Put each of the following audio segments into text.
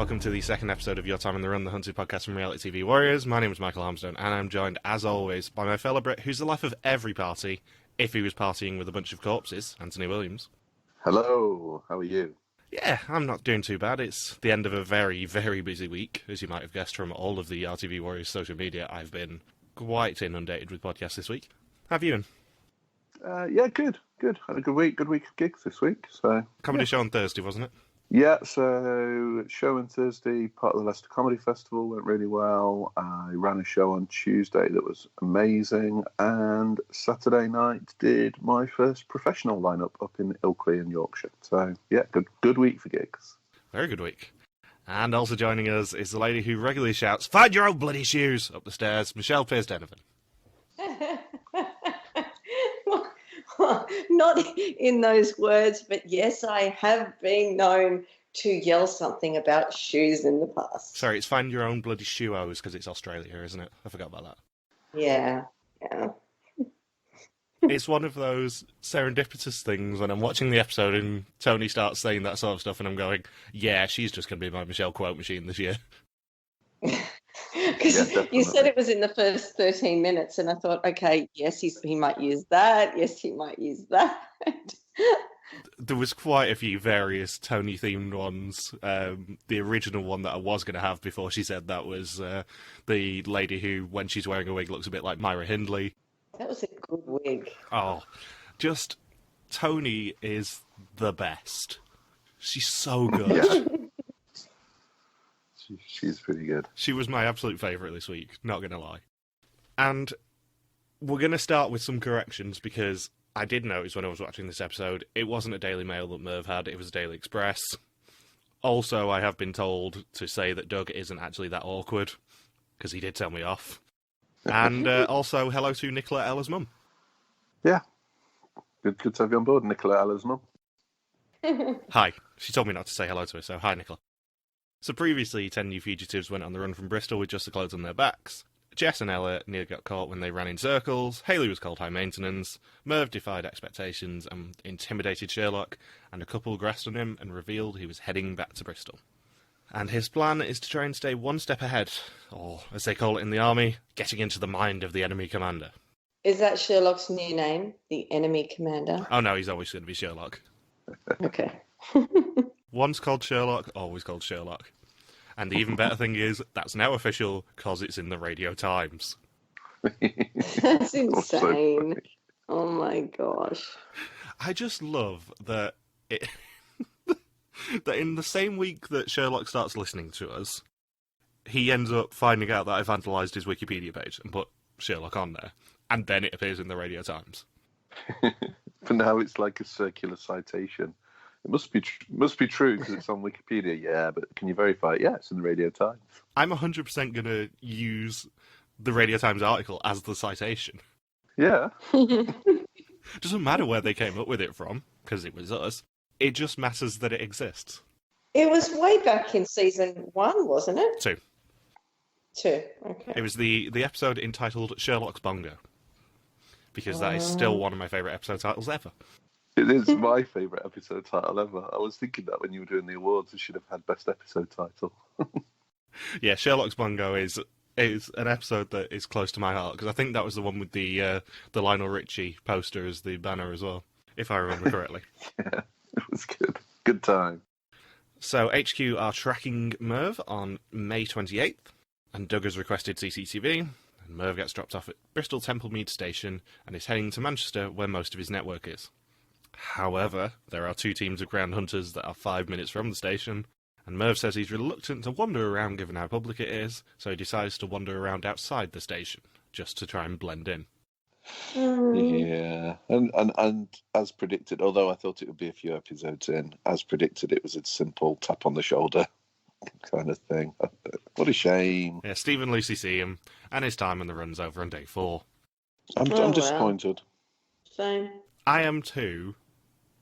welcome to the second episode of Your Time on the Run, the Hunted podcast from Reality TV Warriors. My name is Michael Armstrong, and I'm joined, as always, by my fellow Brit, who's the life of every party, if he was partying with a bunch of corpses, Anthony Williams. Hello, how are you? Yeah, I'm not doing too bad. It's the end of a very, very busy week. As you might have guessed from all of the RTV Warriors social media, I've been quite inundated with podcasts this week. How have you been? Yeah, good. Had a good week of gigs this week. So Comedy show on Thursday, wasn't it? Yeah, so show on Thursday, part of the Leicester Comedy Festival, went really well. I ran a show on Tuesday that was amazing, and Saturday night did my first professional lineup up in Ilkley in Yorkshire. So yeah, good week for gigs. Very good week. And also joining us is the lady who regularly shouts, "Find your own bloody shoes!" up the stairs, Michelle Pearce-Denovan. Not in those words, but yes, I have been known to yell something about shoes in the past. Sorry, it's find your own bloody shoe-os because it's Australia, isn't it? I forgot about that. Yeah. It's one of those serendipitous things when I'm watching the episode and Tony starts saying that sort of stuff and I'm going, yeah, she's just going to be my Michelle quote machine this year. Because you said it was in the first 13 minutes, and I thought, okay, yes, he might use that. Yes, he might use that. There was quite a few various Tony-themed ones. The original one that I was going to have before she said that was the lady who, when she's wearing a wig, looks a bit like Myra Hindley. That was a good wig. Oh, just Tony is the best. She's so good. Yeah. She's pretty good. She was my absolute favourite this week, not going to lie. And we're going to start with some corrections because I did notice when I was watching this episode, it wasn't a Daily Mail that Merv had, it was a Daily Express. Also, I have been told to say that Doug isn't actually that awkward, because he did tell me off. And also, hello to Nicola Ella's mum. Yeah. Good to have you on board, Nicola Ella's mum. Hi. She told me not to say hello to her, so hi, Nicola. So previously, 10 new fugitives went on the run from Bristol with just the clothes on their backs. Jess and Ella nearly got caught when they ran in circles, Hayley was called high maintenance, Merv defied expectations and intimidated Sherlock, and a couple grassed on him and revealed he was heading back to Bristol. And his plan is to try and stay one step ahead, or, as they call it in the army, getting into the mind of the enemy commander. Is that Sherlock's new name, the enemy commander? Oh no, he's always going to be Sherlock. Okay. Once called Sherlock, always called Sherlock. And the even better thing is, that's now official, because it's in the RadioTimes. That's insane. Oh my gosh. I just love that that in the same week that Sherlock starts listening to us, he ends up finding out that I vandalised his Wikipedia page and put Sherlock on there. And then it appears in the RadioTimes. But now it's like a circular citation. It must be true because it's on Wikipedia, yeah, but can you verify it? Yeah, it's in the RadioTimes. I'm 100% going to use the RadioTimes article as the citation. Yeah. Doesn't matter where they came up with it from, because it was us. It just matters that it exists. It was way back in season 1, wasn't it? 2. 2, okay. It was the episode entitled Sherlock's Bongo, because that is still one of my favourite episode titles ever. It is my favourite episode title ever. I was thinking that when you were doing the awards, it should have had best episode title. Yeah, Sherlock's Bongo is an episode that is close to my heart, because I think that was the one with the Lionel Richie poster as the banner as well, if I remember correctly. Yeah, it was good. Good time. So HQ are tracking Merv on May 28th, and Doug has requested CCTV, and Merv gets dropped off at Bristol Templemead Station and is heading to Manchester, where most of his network is. However, there are 2 teams of ground hunters that are 5 minutes from the station, and Merv says he's reluctant to wander around given how public it is, so he decides to wander around outside the station, just to try and blend in. Yeah, and as predicted, although I thought it would be a few episodes in, as predicted, it was a simple tap on the shoulder kind of thing. What a shame. Yeah, Steve and Lucy see him, and his time on the run's over on day 4. I'm disappointed. Same. I am too,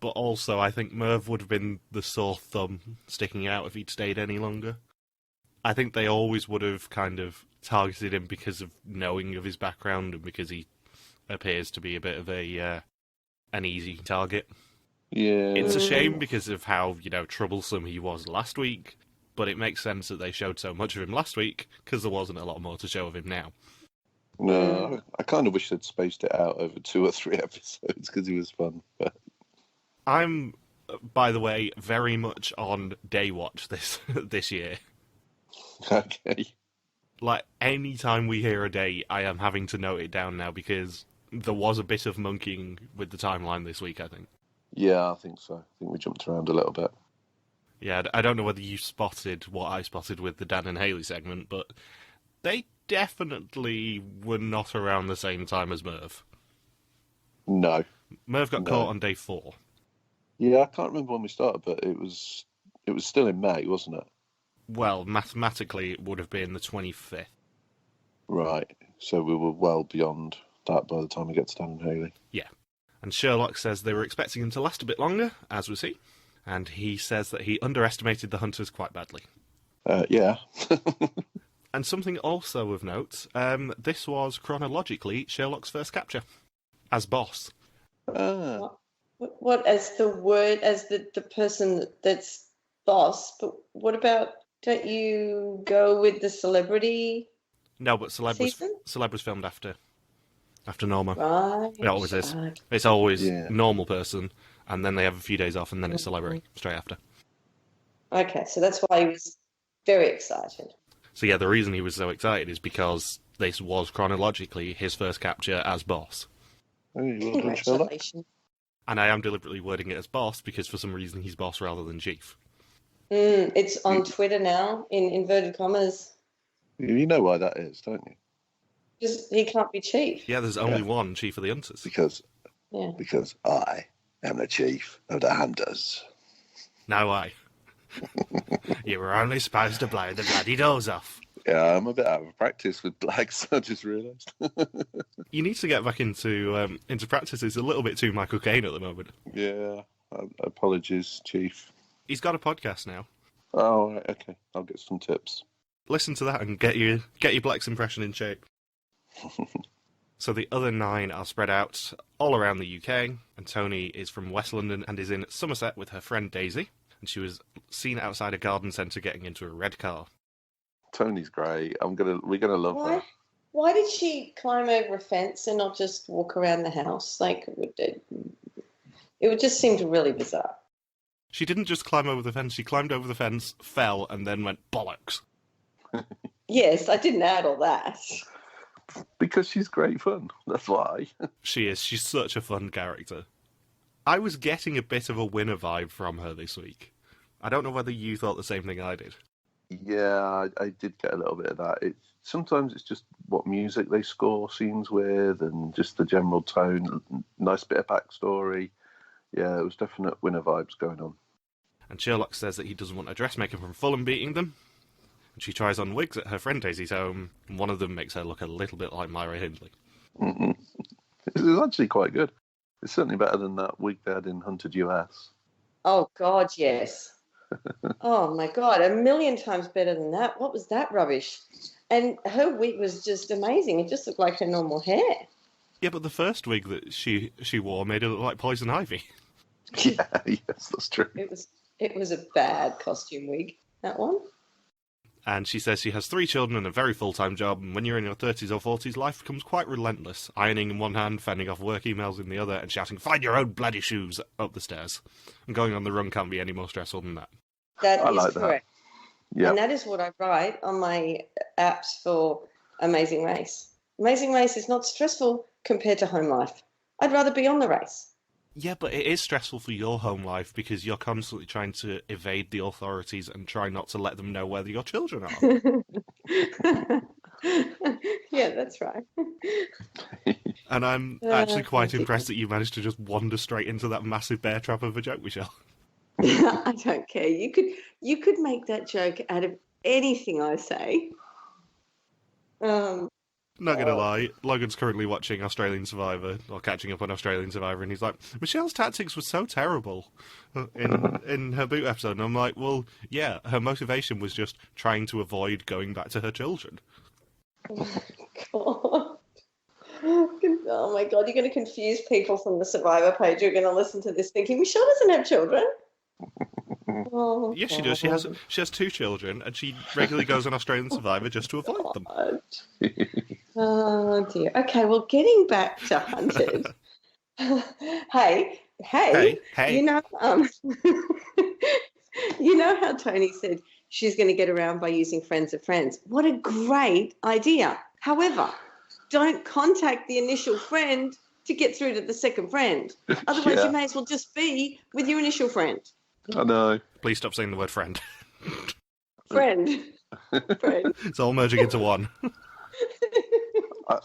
but also I think Merv would have been the sore thumb sticking out if he'd stayed any longer. I think they always would have kind of targeted him because of knowing of his background and because he appears to be a bit of an easy target. Yeah. It's a shame because of how, troublesome he was last week, but it makes sense that they showed so much of him last week, because there wasn't a lot more to show of him now. No, I kind of wish they'd spaced it out over 2 or 3 episodes, because he was fun. But I'm, by the way, very much on day watch this year. okay. Like, any time we hear a date, I am having to note it down now, because there was a bit of monkeying with the timeline this week, I think. Yeah, I think so. I think we jumped around a little bit. Yeah, I don't know whether you spotted what I spotted with the Dan and Haley segment, but they definitely were not around the same time as Merv. No. Merv got caught on day 4. Yeah, I can't remember when we started, but it was still in May, wasn't it? Well, mathematically, it would have been the 25th. Right. So we were well beyond that by the time we get to Dan and Haley. Yeah. And Sherlock says they were expecting him to last a bit longer, as was he. And he says that he underestimated the hunters quite badly. Yeah. And something also of note, this was chronologically Sherlock's first capture as boss. What as the person that's boss? But what about? Don't you go with the celebrity? No, but Celeb was filmed after Norma. Right. It always is. It's always normal person, and then they have a few days off, and then it's celebrity straight after. Okay, so that's why he was very excited. So yeah, the reason he was so excited is because this was chronologically his first capture as boss. Congratulations. And I am deliberately wording it as boss because for some reason he's boss rather than chief. It's on Twitter now, in inverted commas. You know why that is, don't you? Because he can't be chief. Yeah, there's only one chief of the hunters. Because I am the chief of the hunters. No way. You were only supposed to blow the bloody doors off. Yeah, I'm a bit out of practice with blacks, I just realised. You need to get back into practice. It's a little bit too Michael Caine at the moment. Yeah, apologies, Chief. He's got a podcast now. Oh, right, okay. I'll get some tips. Listen to that and get your Black's impression in shape. So the other 9 are spread out all around the UK, and Tony is from West London and is in Somerset with her friend Daisy, and she was seen outside a garden centre getting into a red car. Tony's great. We're gonna love her. Why did she climb over a fence and not just walk around the house? Like it would just seem really bizarre. She didn't just climb over the fence. She climbed over the fence, fell, and then went bollocks. Yes, I didn't add all that. Because she's great fun. That's why. She is. She's such a fun character. I was getting a bit of a Winner vibe from her this week. I don't know whether you thought the same thing I did. Yeah, I did get a little bit of that. Sometimes it's just what music they score scenes with and just the general tone. Nice bit of backstory. Yeah, it was definite Winner vibes going on. And Sherlock says that he doesn't want a dressmaker from Fulham beating them. And she tries on wigs at her friend Daisy's home, and one of them makes her look a little bit like Myra Hindley. Mm-hmm. It was actually quite good. It's certainly better than that wig they had in Hunted US. Oh, God, yes. Oh, my God, a million times better than that. What was that rubbish? And her wig was just amazing. It just looked like her normal hair. Yeah, but the first wig that she wore made her look like Poison Ivy. Yeah, yes, that's true. It was a bad costume wig, that one. And she says she has 3 children and a very full-time job, and when you're in your 30s or 40s, life becomes quite relentless. Ironing in one hand, fending off work emails in the other, and shouting, "Find your own bloody shoes," up the stairs. And going on the run can't be any more stressful than that. That is correct. Yeah. And that is what I write on my apps for Amazing Race. Amazing Race is not stressful compared to home life. I'd rather be on the race. Yeah, but it is stressful for your home life because you're constantly trying to evade the authorities and try not to let them know where your children are. Yeah, that's right. And I'm actually quite impressed that you managed to just wander straight into that massive bear trap of a joke, Michelle. I don't care. You could make that joke out of anything I say. Not gonna lie, Logan's currently watching Australian Survivor, or catching up on Australian Survivor, and he's like, Michelle's tactics were so terrible in her boot episode. And I'm like, well, yeah, her motivation was just trying to avoid going back to her children. Oh my God, you're going to confuse people from the Survivor page who are going to listen to this thinking, Michelle doesn't have children. Oh, Yes, she does. She has 2 children, and she regularly goes on Australian Survivor just to avoid them. God. Oh dear. Okay, well, getting back to Hunted. Hey, Hey. you know, you know how Tony said she's going to get around by using friends of friends. What a great idea. However, don't contact the initial friend to get through to the second friend. Otherwise, Yeah. you may as well just be with your initial friend. I know. Please stop saying the word friend. Friend. It's all merging into one.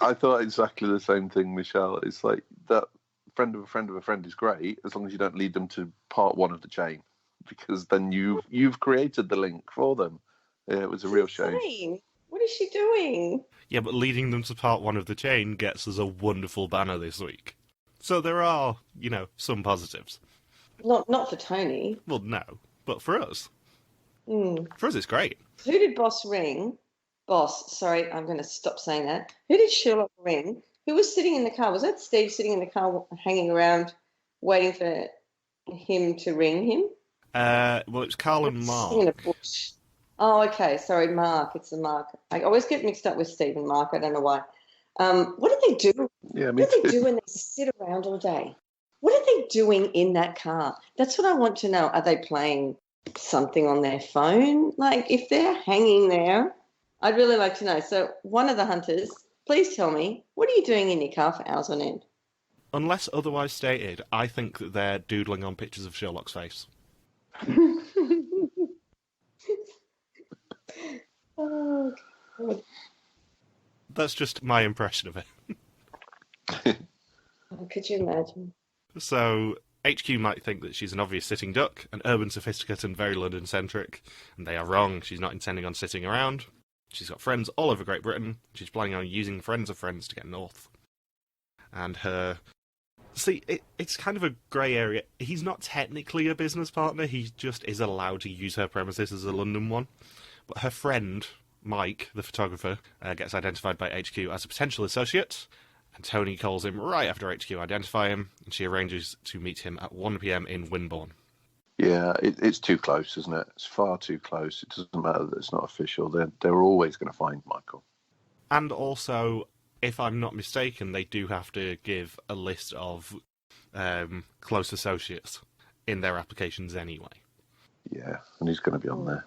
I thought exactly the same thing, Michelle. It's like that friend of a friend of a friend is great as long as you don't lead them to part 1 of the chain, because then you've created the link for them. Yeah, it was a real shame. What is she doing? Yeah, but leading them to part 1 of the chain gets us a wonderful banner this week. So there are, some positives. Not for Tony. Well, no, but for us. Mm. For us, it's great. Who did Boss ring? Boss, sorry, I'm going to stop saying that. Who did Sherlock ring? Who was sitting in the car? Was that Steve sitting in the car hanging around waiting for him to ring him? Well, it was Carl and Mark. In a bush. Oh, okay. Sorry, Mark. It's the Mark. I always get mixed up with Steve and Mark. I don't know why. What do they do? Yeah, me What do they too. do when they sit around all day? What are they doing in that car? That's what I want to know. Are they playing something on their phone? Like, if they're hanging there, I'd really like to know. So one of the hunters, please tell me, what are you doing in your car for hours on end? Unless otherwise stated, I think that they're doodling on pictures of Sherlock's face. Oh, God. That's just my impression of it. Oh, could you imagine? So, HQ might think that she's an obvious sitting duck, an urban sophisticate and very London-centric, and they are wrong. She's not intending on sitting around. She's got friends all over Great Britain. She's planning on using friends of friends to get north. And her... See, it's kind of a grey area. He's not technically a business partner, he just is allowed to use her premises as a London one. But her friend, Mike, the photographer, gets identified by HQ as a potential associate, and Tony calls him right after HQ identify him, and she arranges to meet him at 1 p.m. in Winbourne. Yeah, it's too close, isn't it? It's far too close. It doesn't matter that it's not official. They're always going to find Michael. And also, if I'm not mistaken, they do have to give a list of close associates in their applications anyway. Yeah, and he's going to be on there.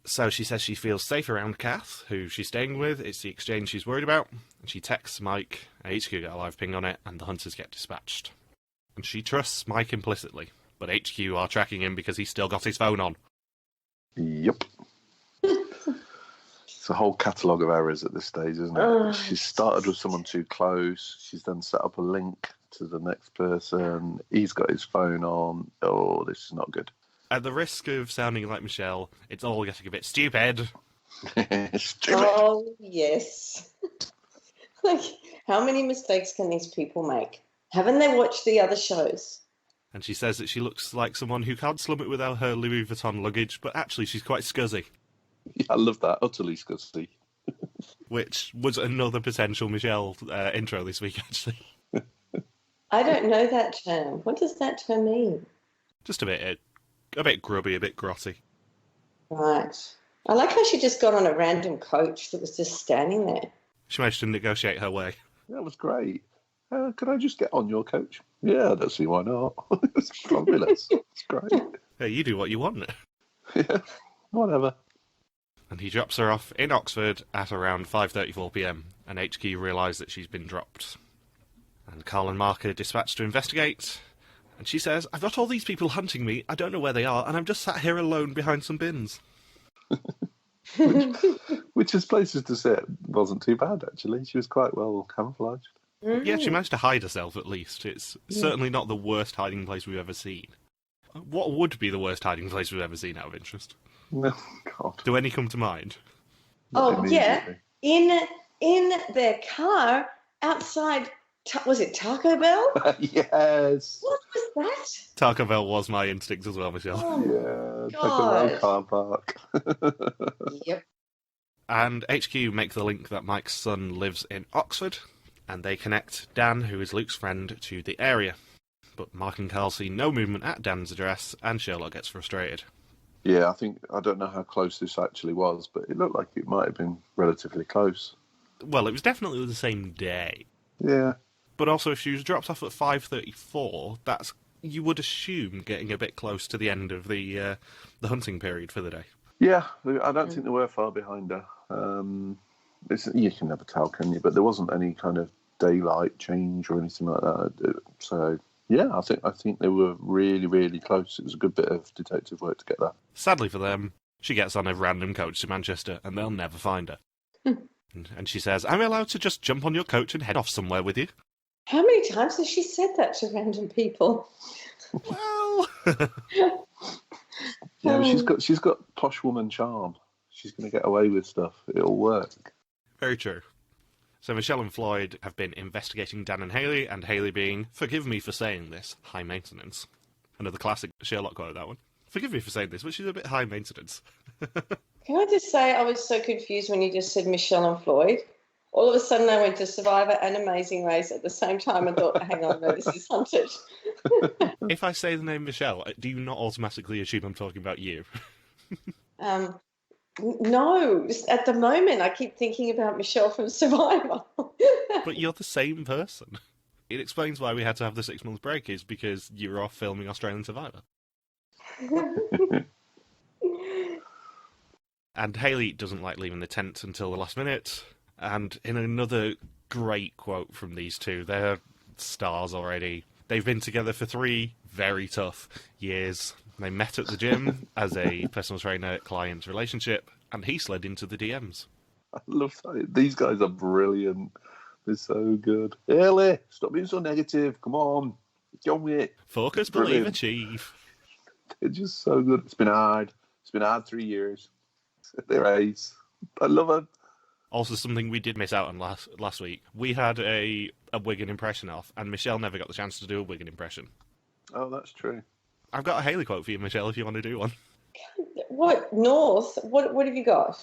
So she says she feels safe around Kath, who she's staying with. It's the exchange she's worried about. And she texts Mike, HQ get a live ping on it, and the hunters get dispatched. And she trusts Mike implicitly, but HQ are tracking him because he's still got his phone on. Yep. It's a whole catalogue of errors at this stage, isn't it? She's started with someone too close. She's then set up a link to the next person. He's got his phone on. Oh, this is not good. At the risk of sounding like Michelle, it's all getting a bit stupid. Stupid. Oh, yes. Like, how many mistakes can these people make? Haven't they watched the other shows? And she says that she looks like someone who can't slum it without her Louis Vuitton luggage, but actually she's quite scuzzy. Yeah, I love that. Utterly scuzzy. Which was another potential Michelle intro this week, actually. I don't know that term. What does that term mean? Just a bit grubby, a bit grotty. Right. I like how she just got on a random coach that was just standing there. She managed to negotiate her way. That was great. Could I just get on your coach? Yeah, I don't see why not. It's fabulous. It's great. Hey, you do what you want. Yeah, whatever. And he drops her off in Oxford at around 5:34 p.m, and HQ realise that she's been dropped. And Carl and Mark are dispatched to investigate, and she says, I've got all these people hunting me, I don't know where they are, and I'm just sat here alone behind some bins. Which is places to sit wasn't too bad, actually. She was quite well camouflaged. Yeah, she managed to hide herself at least. It's certainly not the worst hiding place we've ever seen. What would be the worst hiding place we've ever seen out of interest? No, God. Do any come to mind? Oh, yeah. In their car outside, was it Taco Bell? Yes. What was that? Taco Bell was my instinct as well, Michelle. Oh, Yeah, Taco Bell car park. Yep. And HQ make the link that Mike's son lives in Oxford, and they connect Dan, who is Luke's friend, to the area. But Mark and Carl see no movement at Dan's address, and Sherlock gets frustrated. Yeah, I don't know how close this actually was, but it looked like it might have been relatively close. Well, it was definitely the same day. Yeah. But also, if she was dropped off at 5:34, that's, you would assume, getting a bit close to the end of the hunting period for the day. Yeah, I don't think they were far behind her. You can never tell, can you? But there wasn't any kind of daylight change or anything like that. So, yeah, I think they were really, really close. It was a good bit of detective work to get that. Sadly for them, she gets on a random coach to Manchester, and they'll never find her. And she says, "Am I allowed to just jump on your coach and head off somewhere with you?" How many times has she said that to random people? Well... Yeah, but she's got posh woman charm. She's going to get away with stuff. It'll work. Very true. So Michelle and Floyd have been investigating Dan and Haley being, forgive me for saying this, high maintenance. Another classic Sherlock quote, that one. Forgive me for saying this, but she's a bit high maintenance. Can I just say I was so confused when you just said Michelle and Floyd. All of a sudden I went to Survivor and Amazing Race at the same time and thought, hang on, no, this is Hunted. If I say the name Michelle, do you not automatically assume I'm talking about you? No, just at the moment I keep thinking about Michelle from Survivor. But you're the same person. It explains why we had to have the 6-month break, is because you were off filming Australian Survivor. And Haley doesn't like leaving the tent until the last minute. And in another great quote from these two, they're stars already. They've been together for 3 very tough years. They met at the gym as a personal trainer-client relationship, and he slid into the DMs. I love that. These guys are brilliant. They're so good. Haley, stop being so negative. Come on. Get on with it. Focus, believe, achieve. They're just so good. It's been hard. It's been hard 3 years. They're ace. I love it. Also, something we did miss out on last week. We had a Wigan impression off, and Michelle never got the chance to do a Wigan impression. Oh, that's true. I've got a Haley quote for you, Michelle, if you want to do one. What? North? What have you got?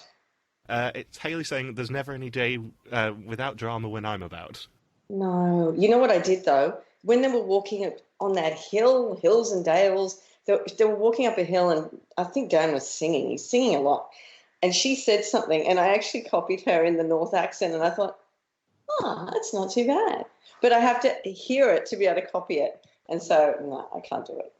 It's Haley saying, "There's never any day without drama when I'm about." No. You know what I did, though? When they were walking on that hill, hills and dales, they were walking up a hill, and I think Dan was singing. He's singing a lot. And she said something, and I actually copied her in the North accent, and I thought, that's not too bad. But I have to hear it to be able to copy it. And so, no, I can't do it.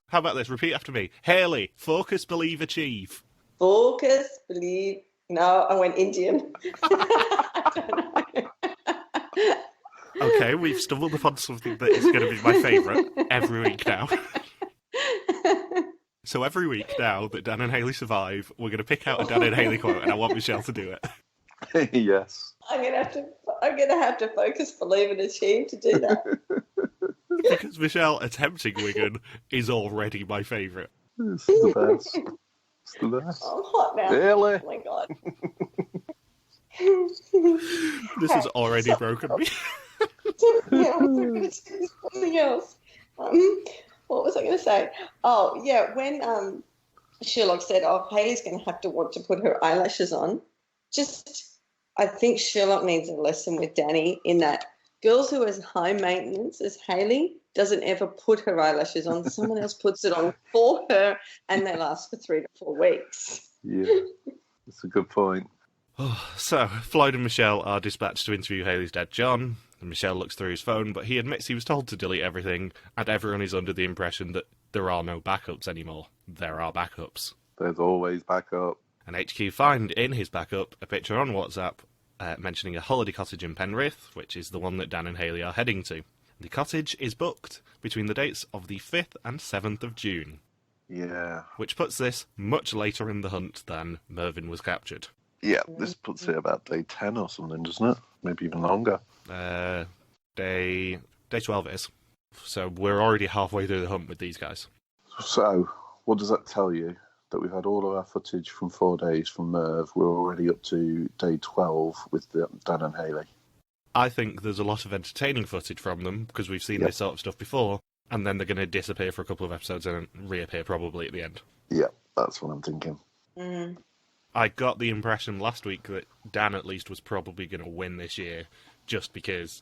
How about this? Repeat after me. Haley, focus, believe, achieve. Focus, believe. No, I went Indian. I don't know. Okay, we've stumbled upon something that is going to be my favourite every week now. So every week now that Dan and Haley survive, we're going to pick out a Dan and Haley quote, and I want Michelle to do it. Yes. I'm gonna have to focus, believe, and achieve to do that. Because Michelle attempting Wigan is already my favourite. It's the best. It's the best. I'm hot now. Really? Oh my god. This has already broken me. Yeah, I'm going to say something else. What was I going to say? Oh, yeah, when Sherlock said, Haley's going to have to want to put her eyelashes on, I think Sherlock needs a lesson with Danni in that girls who are as high maintenance as Haley doesn't ever put her eyelashes on. Someone else puts it on for her, and they last for 3 to 4 weeks. Yeah, that's a good point. So, Floyd and Michelle are dispatched to interview Haley's dad, John. And Michelle looks through his phone, but he admits he was told to delete everything, and everyone is under the impression that there are no backups anymore. There are backups. There's always backup. And HQ find in his backup a picture on WhatsApp mentioning a holiday cottage in Penrith, which is the one that Dan and Haley are heading to. The cottage is booked between the dates of the 5th and 7th of June. Yeah. Which puts this much later in the hunt than Mervyn was captured. Yeah, this puts it about day 10 or something, doesn't it? Maybe even longer. Day 12 it is. So we're already halfway through the hunt with these guys. So, what does that tell you? That we've had all of our footage from 4 days from Merv. We're already up to day 12 with Dan and Haley. I think there's a lot of entertaining footage from them, because we've seen this sort of stuff before, and then they're going to disappear for a couple of episodes and reappear probably at the end. Yeah, that's what I'm thinking. Mm. I got the impression last week that Dan at least was probably going to win this year, just because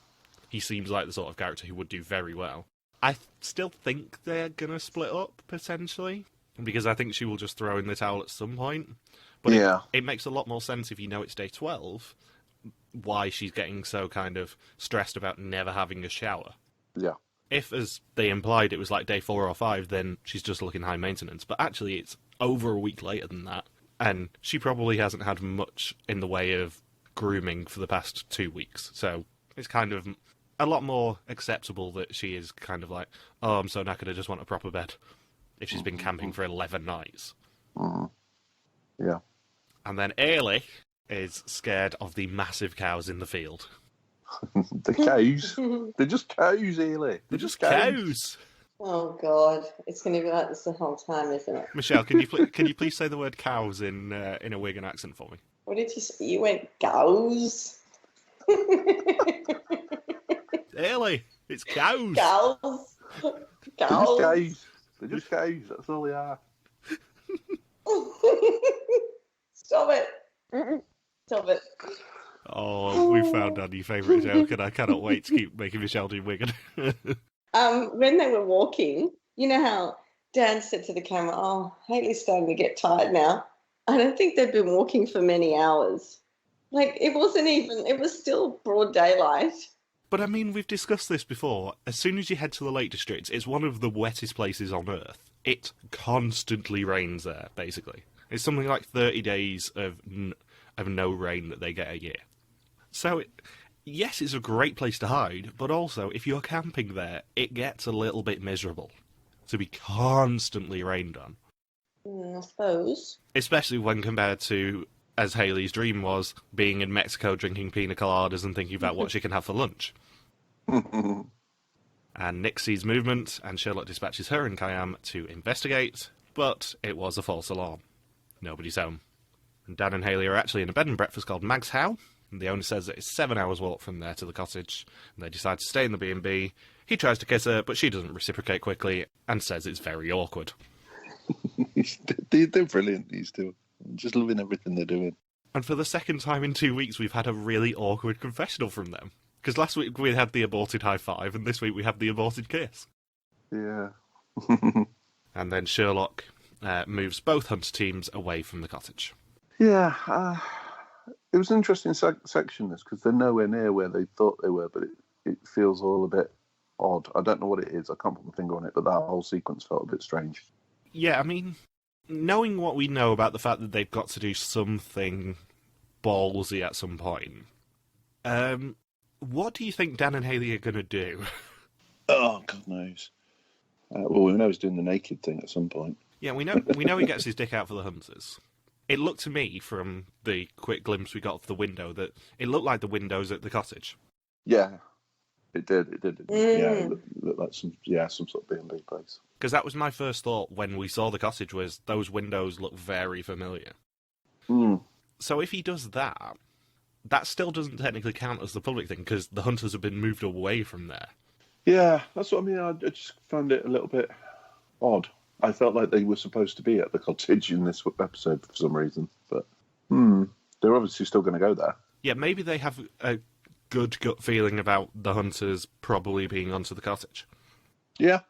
he seems like the sort of character who would do very well. I still think they're going to split up, potentially, because I think she will just throw in the towel at some point. But it makes a lot more sense if you know it's day 12, why she's getting so kind of stressed about never having a shower. Yeah. If, as they implied, it was like day 4 or 5, then she's just looking high maintenance. But actually, it's over a week later than that. And she probably hasn't had much in the way of grooming for the past 2 weeks. So it's kind of a lot more acceptable that she is kind of like, oh, I'm so knackered, I just want a proper bed. If she's been camping for 11 nights. Yeah. And then Ailey is scared of the massive cows in the field. The cows? They're just cows, Ailey. They're just cows. Oh God, it's going to be like this the whole time, isn't it? Michelle, can you please say the word cows in a Wigan accent for me? What did you say? You went cows. Ailey, it's cows. Cows. They're just cows. They're just cows. That's all they are. Stop it. Stop it. Oh, we found our new favourite joke, and I cannot wait to keep making Michelle do Wigan. When they were walking, you know how Dan said to the camera, oh, Hayley's starting to get tired now. I don't think they've been walking for many hours. Like, it was still broad daylight. But I mean, we've discussed this before. As soon as you head to the Lake District, it's one of the wettest places on Earth. It constantly rains there, basically. It's something like 30 days of no rain that they get a year. So, yes, it's a great place to hide, but also, if you're camping there, it gets a little bit miserable to be constantly rained on. I suppose. Especially when compared to, as Hayley's dream was, being in Mexico drinking pina coladas and thinking about what she can have for lunch. And Nick sees movement, and Sherlock dispatches her and Khayyam to investigate, but it was a false alarm. Nobody's home. And Dan and Hayley are actually in a bed and breakfast called Mag's House, and the owner says that it's 7 hours walk from there to the cottage, and they decide to stay in the B&B. He tries to kiss her, but she doesn't reciprocate quickly, and says it's very awkward. They're brilliant, these two. I'm just loving everything they're doing. And for the second time in 2 weeks, we've had a really awkward confessional from them. Because last week we had the aborted high five, and this week we have the aborted kiss. Yeah. And then Sherlock moves both hunter teams away from the cottage. Yeah, it was an interesting section, this, because they're nowhere near where they thought they were, but it feels all a bit odd. I don't know what it is. I can't put my finger on it, but that whole sequence felt a bit strange. Yeah, I mean, knowing what we know about the fact that they've got to do something ballsy at some point, what do you think Dan and Hayley are going to do? Oh, God knows. Well, we know he's doing the naked thing at some point. Yeah, we know he gets his dick out for the hunters. It looked to me, from the quick glimpse we got of the window, that it looked like the windows at the cottage. Yeah, it did. Yeah, it looked like some sort of B&B place. Because that was my first thought when we saw the cottage, was those windows look very familiar. So if he does that, that still doesn't technically count as the public thing, because the hunters have been moved away from there. Yeah, that's what I mean. I just found it a little bit odd. I felt like they were supposed to be at the cottage in this episode for some reason, but they're obviously still going to go there. Yeah, maybe they have a good gut feeling about the hunters probably being onto the cottage. Yeah.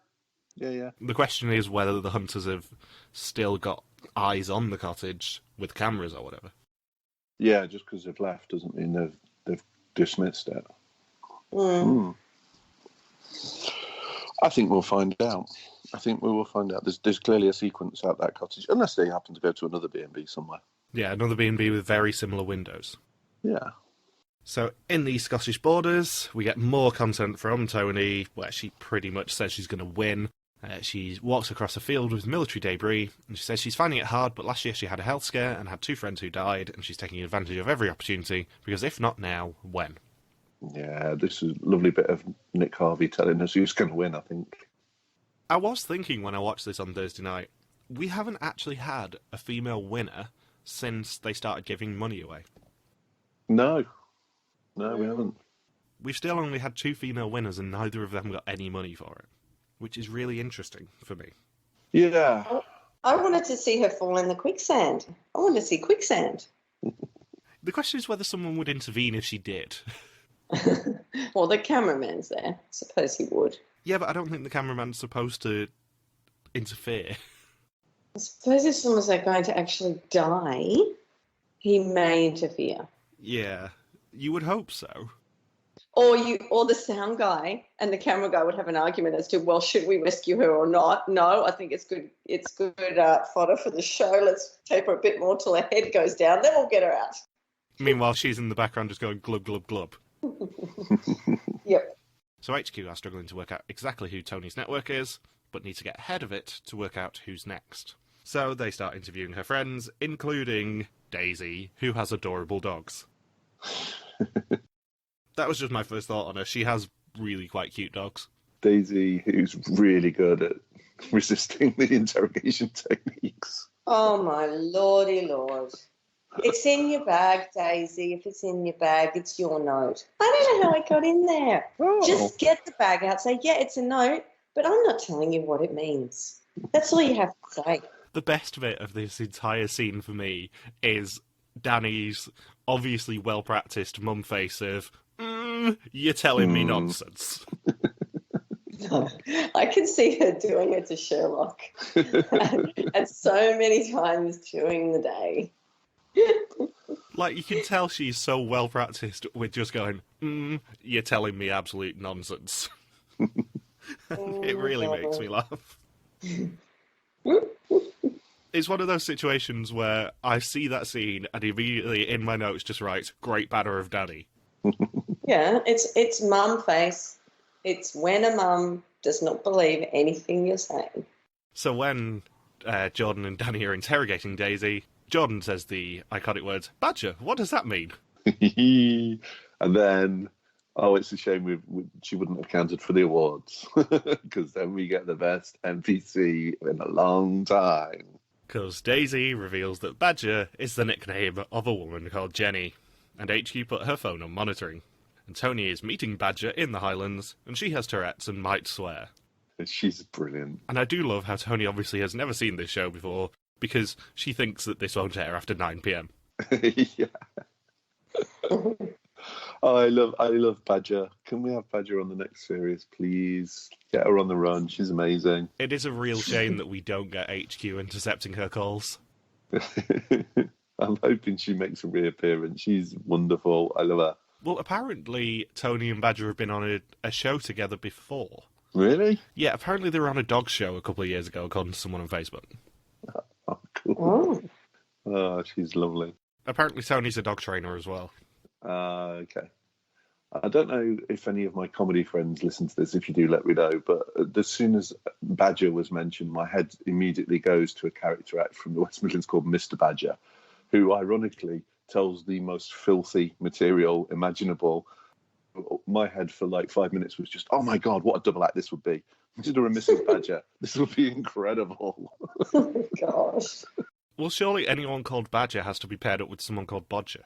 The question is whether the hunters have still got eyes on the cottage with cameras or whatever. Yeah, just because they've left doesn't mean they've dismissed it. I think we'll find out. I think we will find out. There's clearly a sequence at that cottage, unless they happen to go to another B&B somewhere. Yeah, another B&B with very similar windows. Yeah. So, in the Scottish borders, we get more content from Tony, where she pretty much says she's going to win. She walks across a field with military debris, and she says she's finding it hard, but last year she had a health scare and had 2 friends who died, and she's taking advantage of every opportunity, because if not now, when? Yeah, this is a lovely bit of Nick Harvey telling us who's going to win, I think. I was thinking when I watched this on Thursday night, we haven't actually had a female winner since they started giving money away. No, we haven't. We've still only had 2 female winners, and neither of them got any money for it, which is really interesting for me. Yeah. I wanted to see her fall in the quicksand. I wanted to see quicksand. The question is whether someone would intervene if she did. Well, the cameraman's there. Suppose he would. Yeah, but I don't think the cameraman's supposed to interfere. I suppose if someone's like going to actually die, he may interfere. Yeah, you would hope so. Or the sound guy and the camera guy would have an argument as to, well, should we rescue her or not? No, I think it's good. It's good fodder for the show. Let's tape her a bit more till her head goes down. Then we'll get her out. Meanwhile, she's in the background just going glub, glub, glub. Yep. So HQ are struggling to work out exactly who Tony's network is, but need to get ahead of it to work out who's next. So they start interviewing her friends, including Daisy, who has adorable dogs. That was just my first thought on her. She has really quite cute dogs. Daisy, who's really good at resisting the interrogation techniques. Oh, my lordy lord. It's in your bag, Daisy. If it's in your bag, it's your note. I don't know how it got in there. Oh. Just get the bag out. Say, yeah, it's a note, but I'm not telling you what it means. That's all you have to say. The best bit of this entire scene for me is Danny's obviously well-practiced mum face of, you're telling me nonsense. No, I can see her doing it to Sherlock and so many times during the day. Like, you can tell she's so well-practiced with just going, you're telling me absolute nonsense. It really makes me laugh. It's one of those situations where I see that scene and immediately in my notes just write, great banner of Danny. Yeah, it's mum face. It's when a mum does not believe anything you're saying. So when Jordan and Danny are interrogating Daisy, Jordan says the iconic words, Badger, what does that mean? And then, it's a shame she wouldn't have counted for the awards, because then we get the best NPC in a long time. Because Daisy reveals that Badger is the nickname of a woman called Jenny, and HQ put her phone on monitoring. And Tony is meeting Badger in the Highlands, and she has Tourette's and might swear. She's brilliant. And I do love how Tony obviously has never seen this show before, because she thinks that this won't air after 9 p.m. Yeah. I love Badger. Can we have Badger on the next series, please? Get her on the run. She's amazing. It is a real shame that we don't get HQ intercepting her calls. I'm hoping she makes a reappearance. She's wonderful. I love her. Well, apparently Tony and Badger have been on a show together before. Really? Yeah, apparently they were on a dog show a couple of years ago, according to someone on Facebook. Oh, cool. Oh, she's lovely. Apparently Tony's a dog trainer as well. Okay. I don't know if any of my comedy friends listen to this. If you do, let me know. But as soon as Badger was mentioned, my head immediately goes to a character act from the West Midlands called Mr. Badger, who ironically tells the most filthy material imaginable. My head for like 5 minutes was just, oh my God, what a double act this would be. Mr. and Mrs. Badger. This would be incredible. Oh, gosh. Well, surely anyone called Badger has to be paired up with someone called Bodger.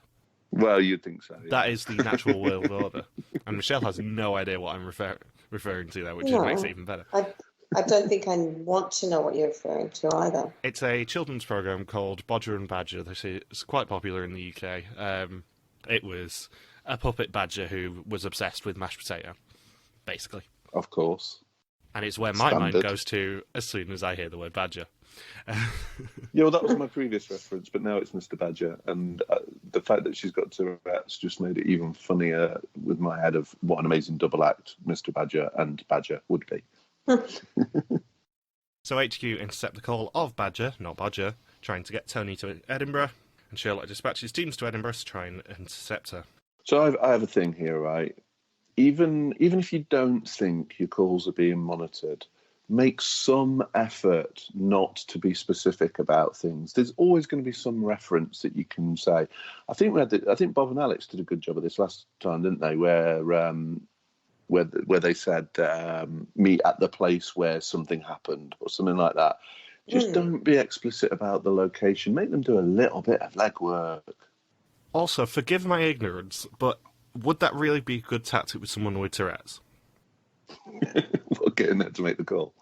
Well, you'd think so. Yeah. That is the natural world order. And Michelle has no idea what I'm referring to there, which makes it even better. I don't think I want to know what you're referring to either. It's a children's programme called Bodger and Badger. It's quite popular in the UK. It was a puppet badger who was obsessed with mashed potato, basically. Of course. And it's where my mind goes to as soon as I hear the word badger. Yeah, well, that was my previous reference, but now it's Mr. Badger, and the fact that she's got Tourette's just made it even funnier with my head of what an amazing double act Mr. Badger and Badger would be. So HQ intercept the call of Badger, not Bodger, trying to get Tony to Edinburgh, and Sherlock dispatches teams to Edinburgh to try and intercept her. So I have a thing here, right? Even if you don't think your calls are being monitored, make some effort not to be specific about things. There's always going to be some reference that you can say. I think Bob and Alex did a good job of this last time, didn't they? Where they said meet at the place where something happened or something like that. Just don't be explicit about the location. Make them do a little bit of legwork. Also, forgive my ignorance, but would that really be a good tactic with someone with Tourette's? We'll get in there to make the call.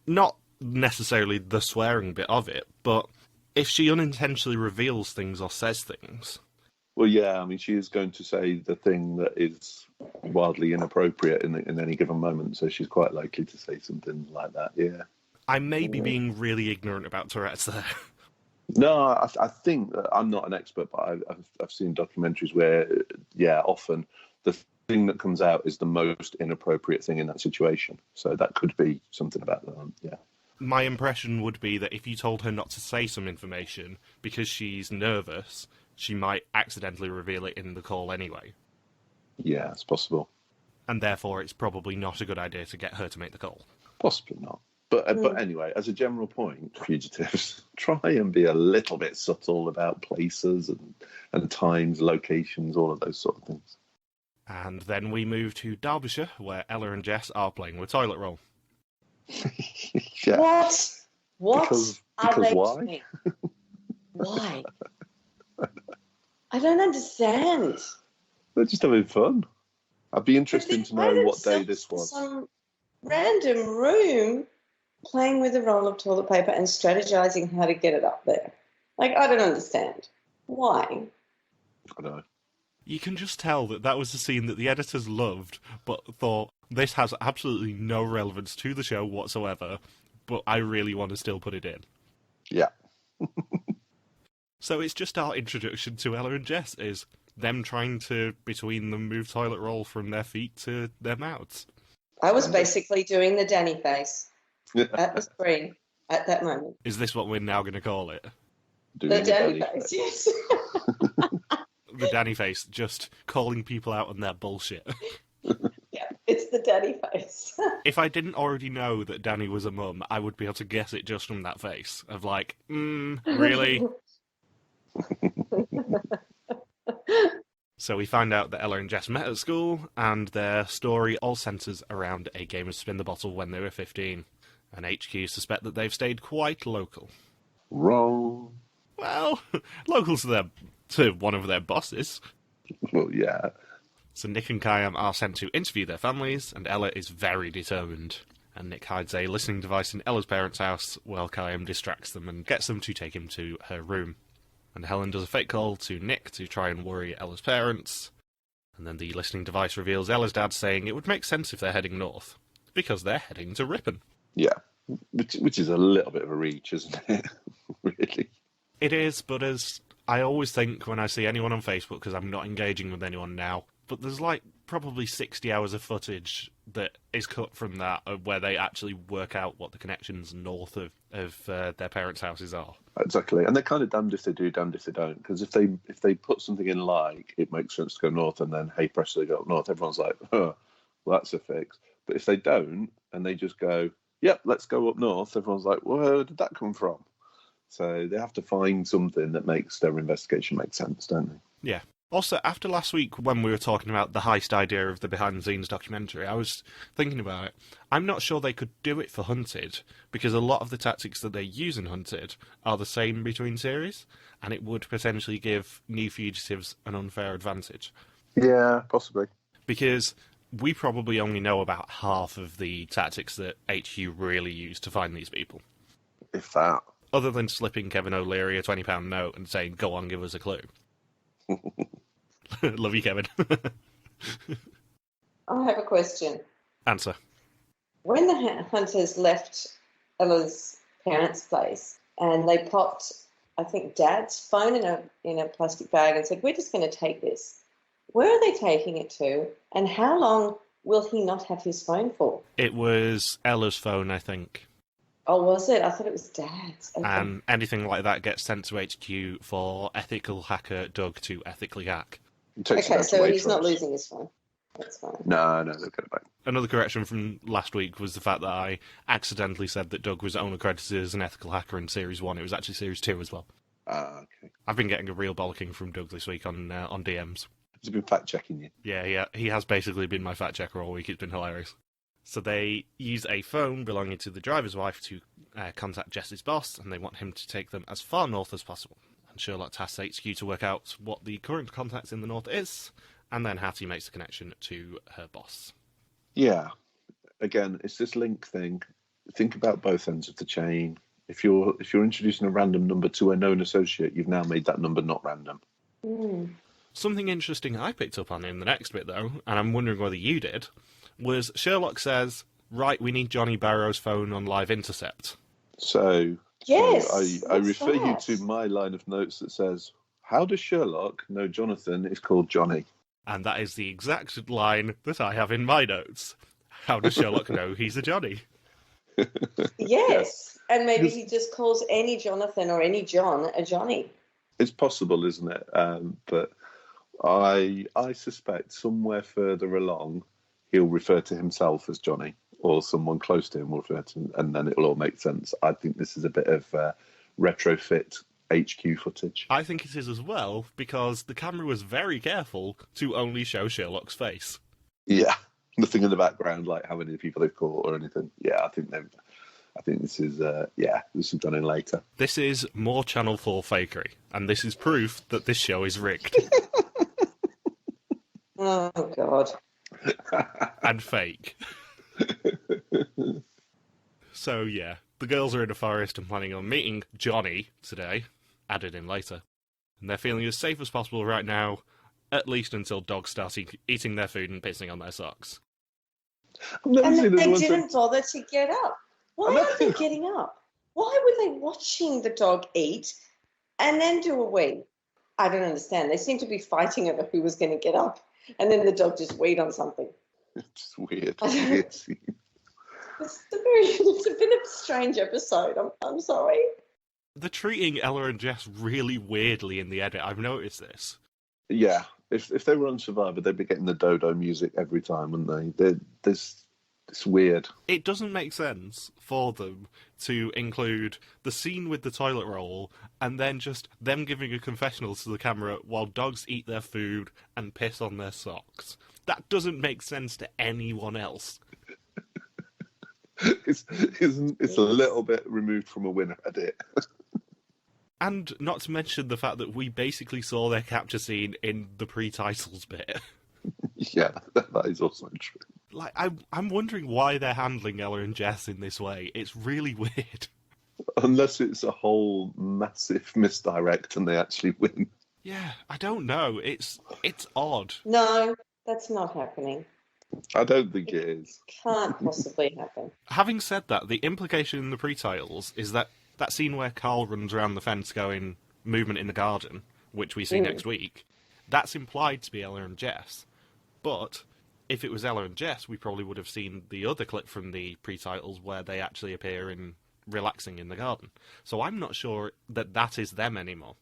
Not necessarily the swearing bit of it, but if she unintentionally reveals things or says things, Well, yeah, I mean, she is going to say the thing that is wildly inappropriate in any given moment, so she's quite likely to say something like that, yeah. I may be being really ignorant about Tourette's there. No, I think I'm not an expert, but I've seen documentaries where, yeah, often the thing that comes out is the most inappropriate thing in that situation. So that could be something about that, yeah. My impression would be that if you told her not to say some information because she's nervous, she might accidentally reveal it in the call anyway. Yeah, it's possible. And therefore, it's probably not a good idea to get her to make the call. Possibly not. But anyway, as a general point, fugitives, try and be a little bit subtle about places and times, locations, all of those sort of things. And then we move to Derbyshire, where Ella and Jess are playing with toilet roll. Yeah. What Because are they why? doing? Why? I don't understand. They're just having fun. I'd be interested to know what day themselves this was. Some random room playing with a roll of toilet paper and strategizing how to get it up there. Like, I don't understand. Why? I don't know. You can just tell that that was a scene that the editors loved, but thought, this has absolutely no relevance to the show whatsoever, but I really want to still put it in. Yeah. So it's just our introduction to Ella and Jess, is them trying to, between them, move toilet roll from their feet to their mouths. I was basically doing the Danni face at the screen at that moment. Is this what we're now going to call it? The Danni face, yes. The Danni face, just calling people out on their bullshit. Yeah, it's the Danni face. If I didn't already know that Danni was a mum, I would be able to guess it just from that face. Of like, really? So we find out that Ella and Jess met at school, and their story all centres around a game of spin the bottle when they were 15. And HQ suspect that they've stayed quite local. Wrong. Well, local to one of their bosses. Well, yeah. So Nick and Kayam are sent to interview their families, and Ella is very determined. And Nick hides a listening device in Ella's parents' house, while Kayam distracts them and gets them to take him to her room. And Helen does a fake call to Nick to try and worry Ella's parents. And then the listening device reveals Ella's dad saying it would make sense if they're heading north, because they're heading to Ripon. Yeah, which is a little bit of a reach, isn't it? Really. It is, but as I always think when I see anyone on Facebook, because I'm not engaging with anyone now, but there's like probably 60 hours of footage that is cut from that where they actually work out what the connections north of their parents' houses are. Exactly, and they're kind of damned if they do, damned if they don't. Because if they put something in like it makes sense to go north, and then hey presto, they go up north, everyone's like, well, that's a fix. But if they don't, and they just go, yep, let's go up north, everyone's like, well, where did that come from? So they have to find something that makes their investigation make sense, don't they? Yeah. Also, after last week when we were talking about the heist idea of the behind-the-scenes documentary, I was thinking about it. I'm not sure they could do it for Hunted, because a lot of the tactics that they use in Hunted are the same between series, and it would potentially give new fugitives an unfair advantage. Yeah, possibly. Because we probably only know about half of the tactics that HQ really use to find these people. If that. Other than slipping Kevin O'Leary a £20 note and saying, go on, give us a clue. Love you, Kevin. I have a question. Answer. When the hunters left Ella's parents' place and they popped, I think, Dad's phone in a plastic bag and said, we're just going to take this. Where are they taking it to, and how long will he not have his phone for? It was Ella's phone, I think. Oh, was it? I thought it was Dad's. Okay. And anything like that gets sent to HQ for ethical hacker Doug to ethically hack. Okay, so he's not losing his phone. That's fine. No, they'll get it back. Another correction from last week was the fact that I accidentally said that Doug was only credited as an ethical hacker in Series 1. It was actually Series 2 as well. Okay. I've been getting a real bollocking from Doug this week on DMs. He's been fact-checking you. Yeah, he has basically been my fact-checker all week. It's been hilarious. So they use a phone belonging to the driver's wife to contact Jess's boss, and they want him to take them as far north as possible. And Sherlock tasks HQ to work out what the current contact in the north is, and then Hattie makes the connection to her boss. Yeah. Again, it's this link thing. Think about both ends of the chain. If you're introducing a random number to a known associate, you've now made that number not random. Mm. Something interesting I picked up on in the next bit, though, and I'm wondering whether you did, was Sherlock says, right, we need Johnny Barrow's phone on live intercept. So, Yes. I refer you that? to my line of notes that says, how does Sherlock know Jonathan is called Johnny? And that is the exact line that I have in my notes. How does Sherlock know he's a Johnny? Yes. And maybe he just calls any Jonathan or any John a Johnny. It's possible, isn't it? But I suspect somewhere further along he'll refer to himself as Johnny, or someone close to him will refer to him, and then it will all make sense. I think this is a bit of retrofit HQ footage. I think it is as well, because the camera was very careful to only show Sherlock's face. Yeah, nothing in the background, like how many people they've caught or anything. Yeah, I think this is this is done in later. This is more Channel 4 fakery, and this is proof that this show is rigged. Oh, God. And fake. So, yeah, the girls are in a forest and planning on meeting Johnny today, added in later. And they're feeling as safe as possible right now, at least until dogs start eating their food and pissing on their socks. And they didn't bother to get up. Why aren't they getting up? Why were they watching the dog eat and then do a wee? I don't understand. They seem to be fighting over who was going to get up, and then the dog just weed on something. It's weird. It's a bit of a strange episode. I'm sorry. They're treating Ella and Jess really weirdly in the edit. I've noticed this. Yeah, if they were on Survivor, they'd be getting the Dodo music every time, wouldn't they? It's weird. It doesn't make sense for them to include the scene with the toilet roll and then just them giving a confessional to the camera while dogs eat their food and piss on their socks. That doesn't make sense to anyone else. It's a little bit removed from a winner edit. And not to mention the fact that we basically saw their capture scene in the pre-titles bit. Yeah, that is also true. Like, I'm wondering why they're handling Ella and Jess in this way. It's really weird. Unless it's a whole massive misdirect and they actually win. Yeah, I don't know. It's odd. No, that's not happening. I don't think it is. Can't possibly happen. Having said that, the implication in the pre-titles is that scene where Carl runs around the fence going, movement in the garden, which we see next week, that's implied to be Ella and Jess. But if it was Ella and Jess, we probably would have seen the other clip from the pre-titles where they actually appear in relaxing in the garden. So I'm not sure that is them anymore.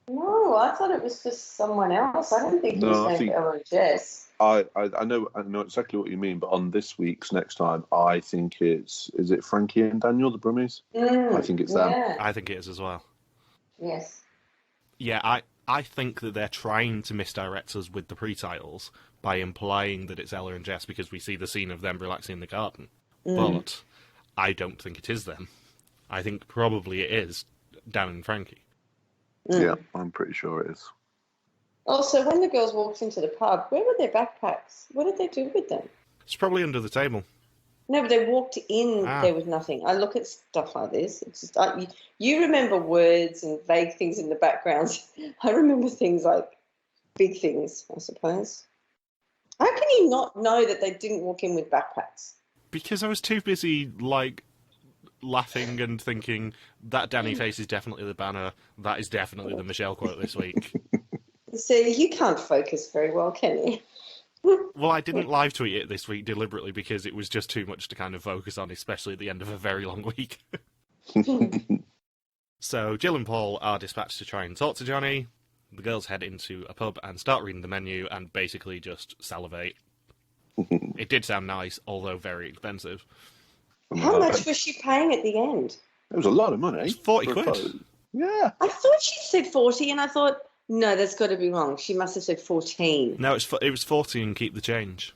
No, I thought it was just someone else. I don't think it was named Ella and Jess. I know exactly what you mean, but on this week's Next Time, I think is it Frankie and Daniel, the Brummies? I think it's them. I think it is as well. Yes. Yeah, I think that they're trying to misdirect us with the pre-titles by implying that it's Ella and Jess because we see the scene of them relaxing in the garden. But I don't think it is them. I think probably it is Dan and Frankie. Yeah, I'm pretty sure it is. Also, when the girls walked into the pub, where were their backpacks? What did they do with them? It's probably under the table. No, but they walked in, there was nothing. I look at stuff like this. It's just, you remember words and vague things in the background. I remember things like big things, I suppose. How can you not know that they didn't walk in with backpacks? Because I was too busy, laughing and thinking, that Danny face is definitely the banner, that is definitely the Michelle quote this week. See, you can't focus very well, can you? Well, I didn't live tweet it this week deliberately because it was just too much to kind of focus on, especially at the end of a very long week. So Jill and Paul are dispatched to try and talk to Johnny. The girls head into a pub and start reading the menu and basically just salivate. It did sound nice, although very expensive. How much was she paying at the end? It was a lot of money. It's 40 quid. Yeah. I thought she said 40, and I thought, no, that's got to be wrong. She must have said 14. No, it was 40 and keep the change.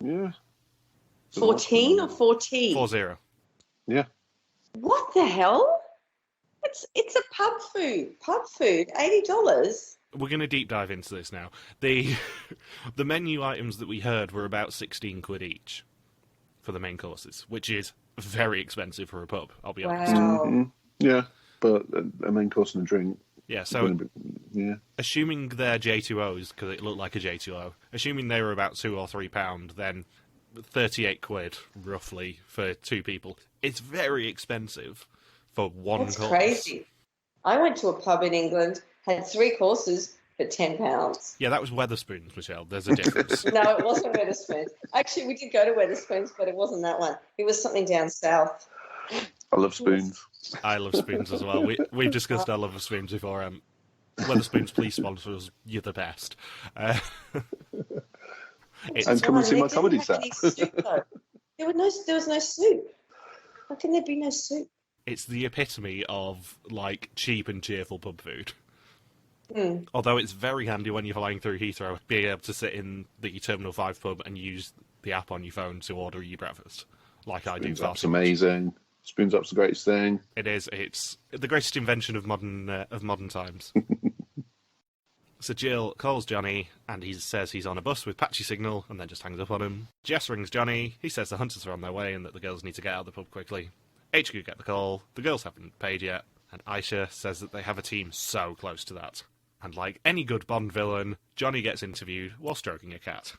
Yeah. 14 or 40? 40. Yeah. What the hell? It's a pub food. Pub food, $80. We're going to deep dive into this now. The menu items that we heard were about 16 quid each for the main courses, which is very expensive for a pub, I'll be honest. Wow. Mm-hmm. Yeah, but a main course and a drink, Yeah, so Yeah. assuming they're J2Os, because it looked like a J2O, assuming they were about £2 or £3, then 38 quid, roughly, for 2 people. It's very expensive for one That's course. crazy. I went to a pub in England, had 3 courses for £10. Yeah, that was Weatherspoons, Michelle. There's a difference. No, it wasn't Weatherspoons. Actually, we did go to Weatherspoons, but it wasn't that one. It was something down south. I love spoons. I love spoons as well. We've discussed our love of spoons before. Weatherspoons, please sponsor us. You're the best. And come and see my comedy set. Soup, there was no soup. How can there be no soup? It's the epitome of, like, cheap and cheerful pub food. Mm. Although it's very handy when you're flying through Heathrow, being able to sit in the Terminal 5 pub and use the app on your phone to order your breakfast, like I do. That's amazing. Spoons Up's the greatest thing. It is. It's the greatest invention of modern times. So Jill calls Johnny, and he says he's on a bus with patchy signal, and then just hangs up on him. Jess rings Johnny. He says the hunters are on their way and that the girls need to get out of the pub quickly. HQ get the call. The girls haven't paid yet, and Aisha says that they have a team so close to that. And like any good Bond villain, Johnny gets interviewed while stroking a cat.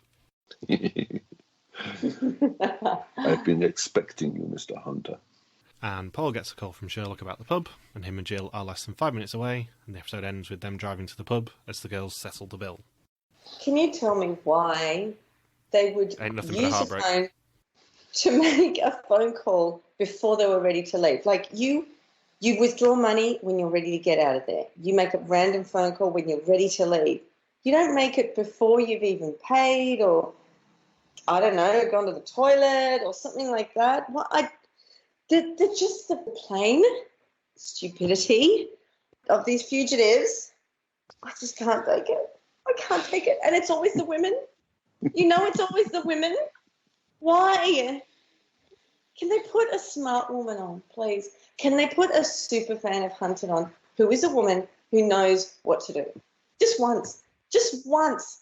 I've been expecting you, Mr. Hunter. And Paul gets a call from Sherlock about the pub, and him and Jill are less than 5 minutes away, and the episode ends with them driving to the pub as the girls settle the bill. Can you tell me why they would use a phone to make a phone call before they were ready to leave? Like, you withdraw money when you're ready to get out of there. You make a random phone call when you're ready to leave. You don't make it before you've even paid or, I don't know, gone to the toilet or something like that. Just the plain stupidity of these fugitives. I just can't take it. I can't take it. And it's always the women. It's always the women. Why? Can they put a smart woman on, please? Can they put a super fan of Hunted on who is a woman who knows what to do? Just once. Just once.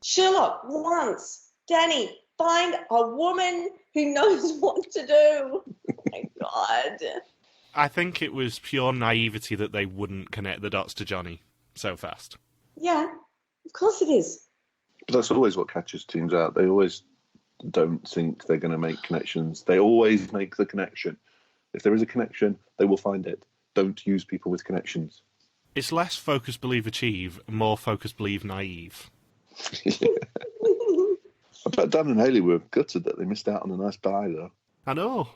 Sherlock, once. Danni, find a woman who knows what to do. Oh, my God. I think it was pure naivety that they wouldn't connect the dots to Johnny so fast. Yeah, of course it is. But that's always what catches teams out. They always don't think they're going to make connections. They always make the connection. If there is a connection, they will find it. Don't use people with connections. It's less focus, believe, achieve, more focus, believe, naive. I bet Dan and Hayley were gutted that they missed out on a nice pie, though. I know.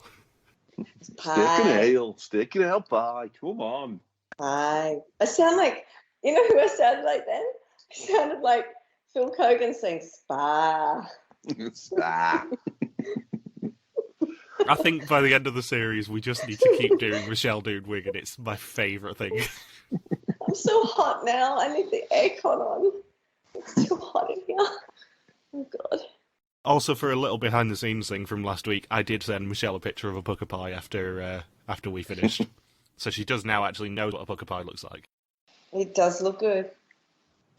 Steak and ale pie. Come on. Pie. I sound like, you know who I sounded like then? I sounded like Phil Kogan saying spa. Spa. I think by the end of the series, we just need to keep doing Michelle doing Wigan. It's my favourite thing. I'm so hot now. I need the aircon on. It's too hot in here. Oh, God. Also, for a little behind-the-scenes thing from last week, I did send Michelle a picture of a pucker pie after we finished. So she does now actually know what a pucker pie looks like. It does look good.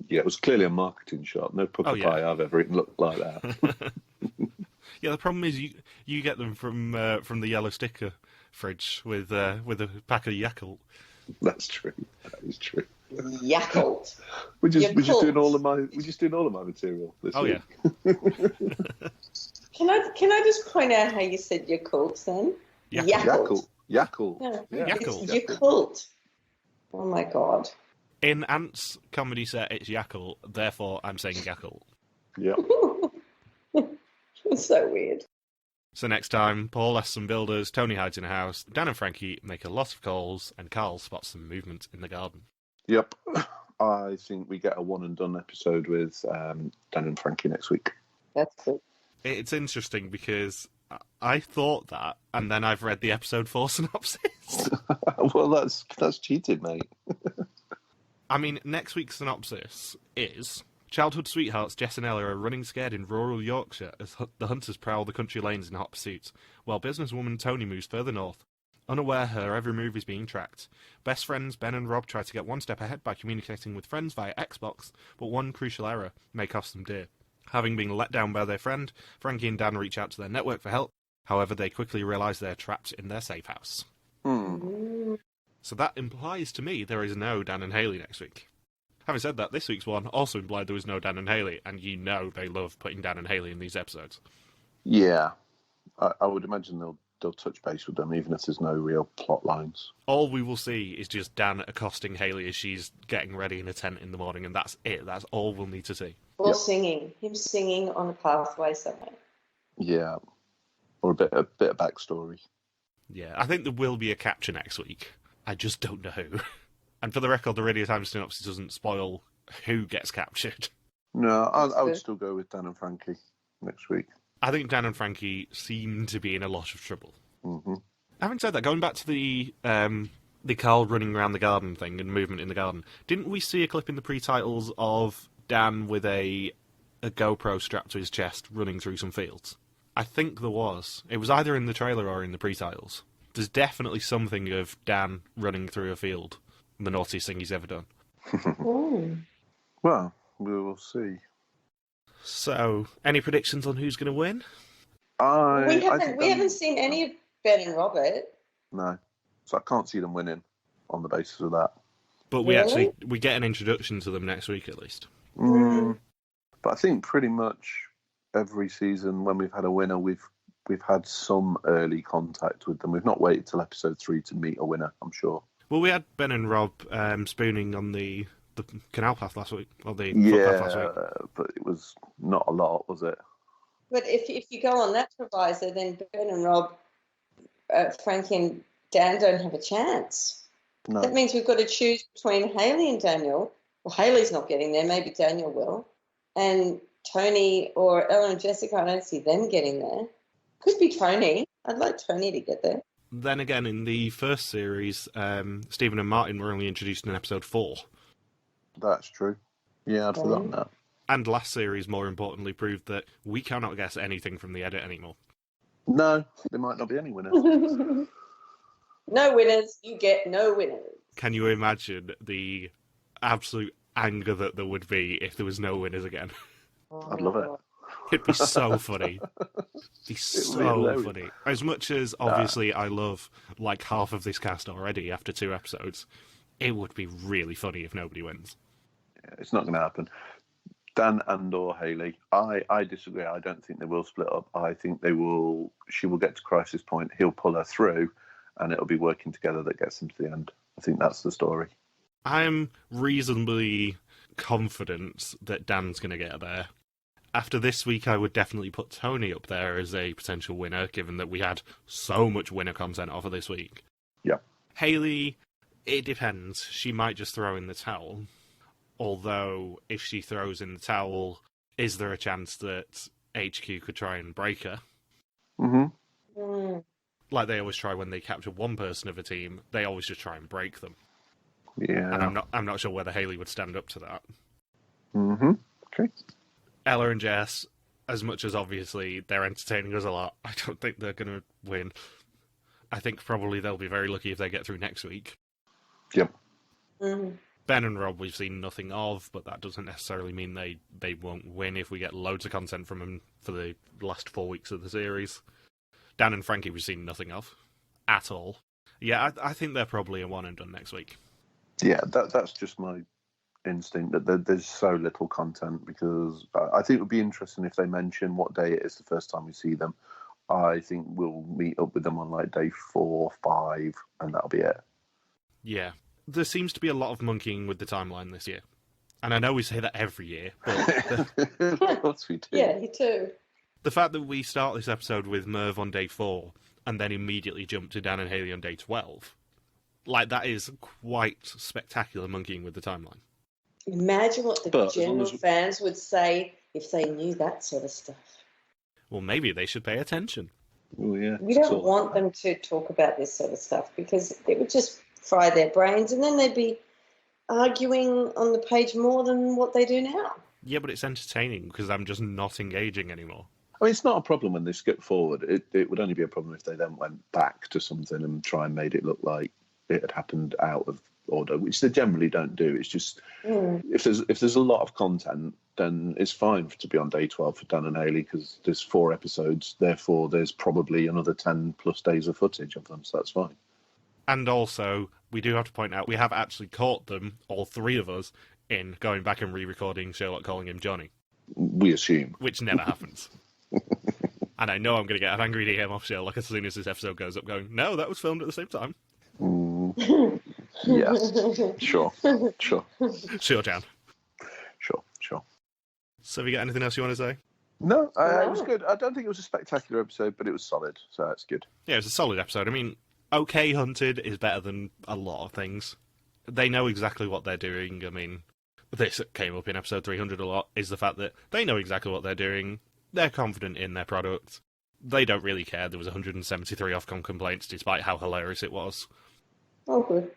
Yeah, it was clearly a marketing shot. No pucker pie I've ever eaten looked like that. Yeah, the problem is you get them from the yellow sticker fridge with a pack of Yakult. That's true. That is true. Yakult. We're just doing all of my material this week. Yeah. Can I just point out how you said Yakult then? Yakult. Yakult. Yeah. It's Yakult. Oh my God. In Ant's comedy set, it's Yakult. Therefore, I'm saying Yakult. Yeah. It's so weird. So next time, Paul asks some builders, Tony hides in a house, Dan and Frankie make a lot of calls, and Carl spots some movement in the garden. Yep. I think we get a one and done episode with Dan and Frankie next week. That's cool. It's interesting because I thought that, and then I've read the episode 4 synopsis. Well, that's cheated, mate. I mean, next week's synopsis is... Childhood sweethearts Jess and Ella are running scared in rural Yorkshire as the hunters prowl the country lanes in hot pursuit, while businesswoman Tony moves further north. Unaware her every move is being tracked. Best friends Ben and Rob try to get one step ahead by communicating with friends via Xbox, but one crucial error may cost them dear. Having been let down by their friend, Frankie and Dan reach out to their network for help. However, they quickly realise they're trapped in their safe house. So that implies to me there is no Dan and Hayley next week. Having said that, this week's one also implied there was no Dan and Hayley, and you know they love putting Dan and Hayley in these episodes. Yeah, I would imagine they'll touch base with them, even if there's no real plot lines. All we will see is just Dan accosting Hayley as she's getting ready in a tent in the morning, and that's it. That's all we'll need to see. Or singing. Him singing on a pathway somewhere. Yeah, or a bit of backstory. Yeah, I think there will be a capture next week. I just don't know who. And for the record, the RadioTimes synopsis doesn't spoil who gets captured. No, I would still go with Dan and Frankie next week. I think Dan and Frankie seem to be in a lot of trouble. Mm-hmm. Having said that, going back to the Carl running around the garden thing and movement in the garden, didn't we see a clip in the pre-titles of Dan with a GoPro strapped to his chest running through some fields? I think there was. It was either in the trailer or in the pre-titles. There's definitely something of Dan running through a field. The naughtiest thing he's ever done. Well, we will see. So, any predictions on who's going to win? We haven't seen any of Ben and Robert. No. So I can't see them winning on the basis of that. But we get an introduction to them next week at least. But I think pretty much every season when we've had a winner, we've had some early contact with them. We've not waited till episode 3 to meet a winner, I'm sure. Well, we had Ben and Rob spooning on the canal path last week, or the footpath last week. But it was not a lot, was it? But if you go on that proviso, then Ben and Rob, Frankie and Dan don't have a chance. No. That means we've got to choose between Hayley and Daniel. Well, Hayley's not getting there. Maybe Daniel will. And Tony or Ella and Jessica, I don't see them getting there. Could be Tony. I'd like Tony to get there. Then again, in the first series, Stephen and Martin were only introduced in episode 4. That's true. Yeah, I'd forgotten that. And last series, more importantly, proved that we cannot guess anything from the edit anymore. No, there might not be any winners. No winners. You get no winners. Can you imagine the absolute anger that there would be if there was no winners again? I'd love it. It'd be so funny. It'd be so funny. As much as, obviously, I love, like, half of this cast already after 2 episodes, it would be really funny if nobody wins. Yeah, it's not going to happen. Dan and or Hayley, I disagree. I don't think they will split up. I think she will get to crisis point, he'll pull her through, and it'll be working together that gets them to the end. I think that's the story. I'm reasonably confident that Dan's going to get there. After this week, I would definitely put Tony up there as a potential winner, given that we had so much winner content off of this week. Yeah. Hayley, it depends. She might just throw in the towel. Although, if she throws in the towel, is there a chance that HQ could try and break her? Mm-hmm. Like they always try when they capture one person of a team, they always just try and break them. Yeah. And I'm not sure whether Hayley would stand up to that. Mm-hmm. Okay. Ella and Jess, as much as obviously they're entertaining us a lot, I don't think they're going to win. I think probably they'll be very lucky if they get through next week. Yep. Mm-hmm. Ben and Rob we've seen nothing of, but that doesn't necessarily mean they won't win if we get loads of content from them for the last 4 weeks of the series. Dan and Frankie we've seen nothing of at all. Yeah, I think they're probably a one and done next week. Yeah, that's just my instinct, that there's so little content, because I think it would be interesting if they mention what day it is the first time we see them. I think we'll meet up with them on like day 4, 5, and that'll be it. Yeah. There seems to be a lot of monkeying with the timeline this year. And I know we say that every year, but Of course we do. Yeah, you too. the fact that we start this episode with Merv on day 4 and then immediately jump to Dan and Hayley on day 12, like that is quite spectacular monkeying with the timeline. Imagine what the But as general long as- fans would say if they knew that sort of stuff. Well, maybe they should pay attention. Oh, yeah. We don't want them to talk about this sort of stuff because it would just fry their brains and then they'd be arguing on the page more than what they do now. Yeah, but it's entertaining because I'm just not engaging anymore. I mean, it's not a problem when they skip forward. It would only be a problem if they then went back to something and try and made it look like it had happened out of order, which they generally don't do. It's just if there's a lot of content, then it's fine to be on day 12 for Dan and Hayley because there's 4 episodes. Therefore, there's probably another 10 plus days of footage of them, so that's fine. And also, we do have to point out we have actually caught them, all three of us, in going back and re-recording Sherlock calling him Johnny. We assume. Which never happens. And I know I'm going to get an angry DM off Sherlock as soon as this episode goes up going, no, that was filmed at the same time. Yes. Sure. Sure, Jan. Sure. So have you got anything else you want to say? No, it was good. I don't think it was a spectacular episode, but it was solid, so that's good. Yeah, it was a solid episode. I mean, okay hunted is better than a lot of things. They know exactly what they're doing. I mean, this came up in episode 300 a lot, is the fact that they know exactly what they're doing. They're confident in their product. They don't really care. There was 173 Ofcom complaints, despite how hilarious it was. Oh, good.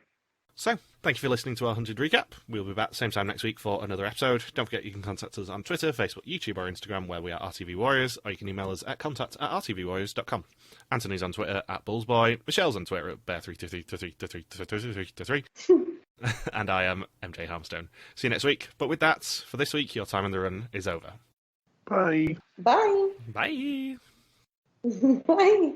So, thank you for listening to our Hunted Recap. We'll be back same time next week for another episode. Don't forget you can contact us on Twitter, Facebook, YouTube or Instagram, where we are RTV Warriors, or you can email us at contact@rtvwarriors.com. Anthony's on Twitter at Bullsboy, Michelle's on Twitter at Bear333333333, and I am MJ Harmstone. See you next week. But with that, for this week, your time on the run is over. Bye. Bye. Bye. Bye.